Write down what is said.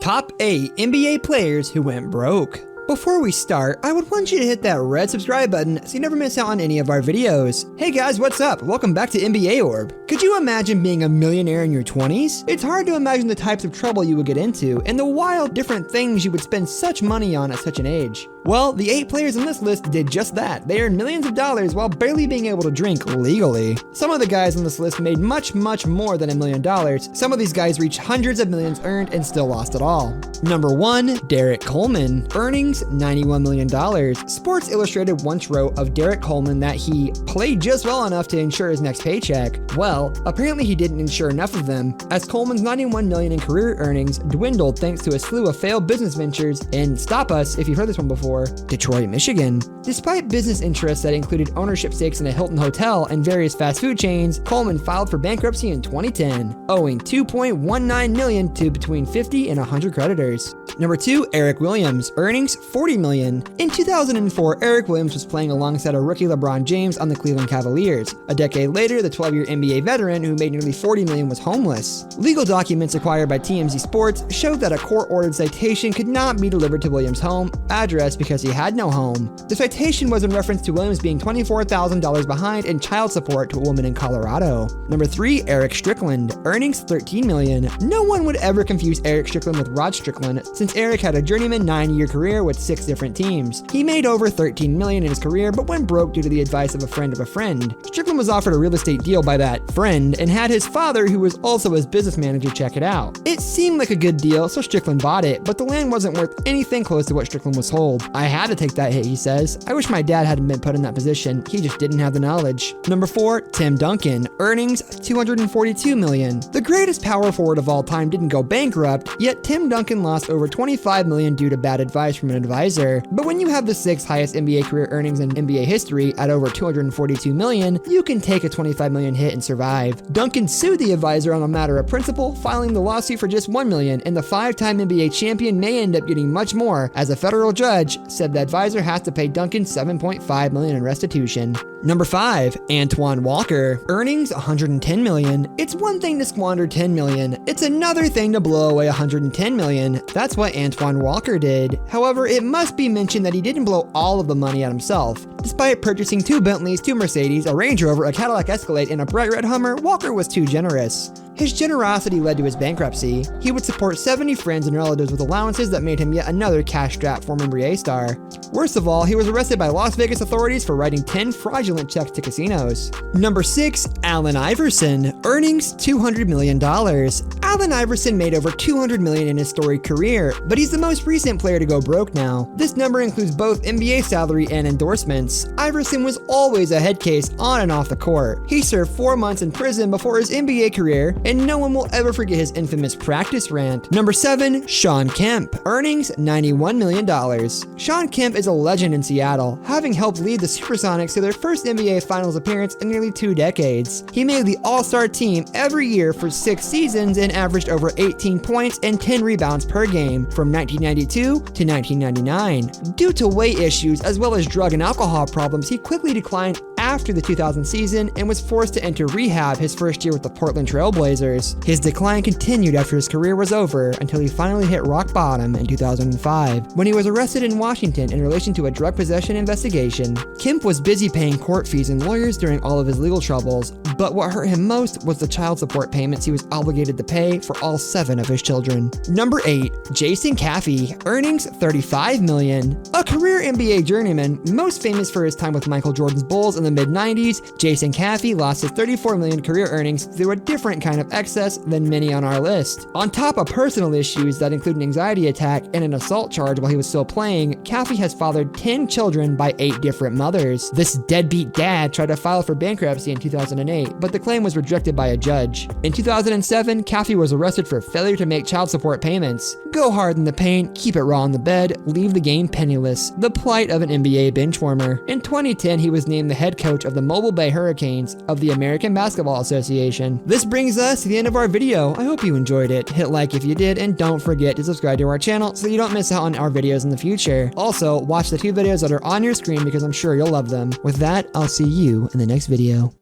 Top 8 NBA players who went broke. Before we start, I would want you to hit that red subscribe button so you never miss out on any of our videos. Hey guys, what's up? Welcome back to NBA Orb. Could you imagine being a millionaire in your 20s? It's hard to imagine the types of trouble you would get into and the wild different things you would spend such money on at such an age. Well, the 8 players on this list did just that. They earned millions of dollars while barely being able to drink legally. Some of the guys on this list made much more than $1 million. Some of these guys reached hundreds of millions earned and still lost it all. Number 1, Derek Coleman. Earnings $91 million. Sports Illustrated once wrote of Derek Coleman that he played just well enough to ensure his next paycheck. Well, apparently he didn't ensure enough of them, as Coleman's $91 million in career earnings dwindled thanks to a slew of failed business ventures in, stop us if you've heard this one before, Detroit, Michigan. Despite business interests that included ownership stakes in a Hilton hotel and various fast food chains, Coleman filed for bankruptcy in 2010, owing $2.19 million to between 50 and 100 creditors. Number 2, Eric Williams. Earnings $40 million. In 2004, Eric Williams was playing alongside a rookie LeBron James on the Cleveland Cavaliers. A decade later, the 12-year NBA veteran who made nearly $40 million was homeless. Legal documents acquired by TMZ Sports showed that a court-ordered citation could not be delivered to Williams' home address because he had no home. The citation was in reference to Williams being $24,000 behind in child support to a woman in Colorado. Number 3, Eric Strickland. Earnings $13 million. No one would ever confuse Eric Strickland with Rod Strickland, since Eric had a journeyman 9-year career with 6 different teams. He made over $13 million in his career, but went broke due to the advice of a friend of a friend. Strickland was offered a real estate deal by that friend and had his father, who was also his business manager, check it out. It seemed like a good deal, so Strickland bought it, but the land wasn't worth anything close to what Strickland was told. I had to take that hit, he says. I wish my dad hadn't been put in that position. He just didn't have the knowledge. Number 4, Tim Duncan. Earnings $242 million. The greatest power forward of all time didn't go bankrupt, yet Tim Duncan lost over $25 million due to bad advice from an advisor. But when you have the 6th highest NBA career earnings in NBA history at over $242 million, you can take a $25 million hit and survive. Duncan sued the advisor on a matter of principle, filing the lawsuit for just $1 million, and the 5-time NBA champion may end up getting much more, as a federal judge said the advisor has to pay Duncan $7.5 million in restitution. Number 5, Antoine Walker. Earnings $110 million. It's one thing to squander $10 million. It's another thing to blow away $110 million. That's what Antoine Walker did. However, it must be mentioned that he didn't blow all of the money at himself. Despite purchasing 2 Bentleys, 2 Mercedes, a Range Rover, a Cadillac Escalade, and a bright red Hummer, Walker was too generous. His generosity led to his bankruptcy. He would support 70 friends and relatives with allowances that made him yet another cash-strapped former NBA star. Worst of all, he was arrested by Las Vegas authorities for writing 10 fraudulent checks to casinos. Number 6, Allen Iverson. Earnings $200 million. Allen Iverson made over $200 million in his storied career, but he's the most recent player to go broke now. This number includes both NBA salary and endorsements. Iverson was always a head case on and off the court. He served 4 months in prison before his NBA career, and no one will ever forget his infamous practice rant. Number 7, Shawn Kemp. Earnings $91 million. Shawn Kemp is a legend in Seattle, having helped lead the Supersonics to their first NBA Finals appearance in nearly 2 decades. He made the All-Star team every year for 6 seasons and averaged over 18 points and 10 rebounds per game from 1992 to 1999. Due to weight issues as well as drug and alcohol problems, he quickly declined after the 2000 season and was forced to enter rehab his first year with the Portland Trail Blazers. His decline continued after his career was over until he finally hit rock bottom in 2005 when he was arrested in Washington in relation to a drug possession investigation. Kemp was busy paying court fees and lawyers during all of his legal troubles, but what hurt him most was the child support payments he was obligated to pay for all 7 of his children. Number 8, Jason Caffey. Earnings $35 million. A career NBA journeyman, most famous for his time with Michael Jordan's Bulls in the mid-90s, Jason Caffey lost his $34 million career earnings through a different kind of excess than many on our list. On top of personal issues that include an anxiety attack and an assault charge while he was still playing, Caffey has fathered 10 children by 8 different mothers. This deadbeat dad tried to file for bankruptcy in 2008, but the claim was rejected by a judge. In 2007, Caffey was arrested for failure to make child support payments. Go hard in the paint, keep it raw in the bed, leave the game penniless. The plight of an NBA benchwarmer. In 2010, he was named the head coach of the Mobile Bay Hurricanes of the American Basketball Association. This brings us to the end of our video. I hope you enjoyed it. Hit like if you did, and don't forget to subscribe to our channel so you don't miss out on our videos in the future. Also, watch the 2 videos that are on your screen because I'm sure you'll love them. With that, I'll see you in the next video.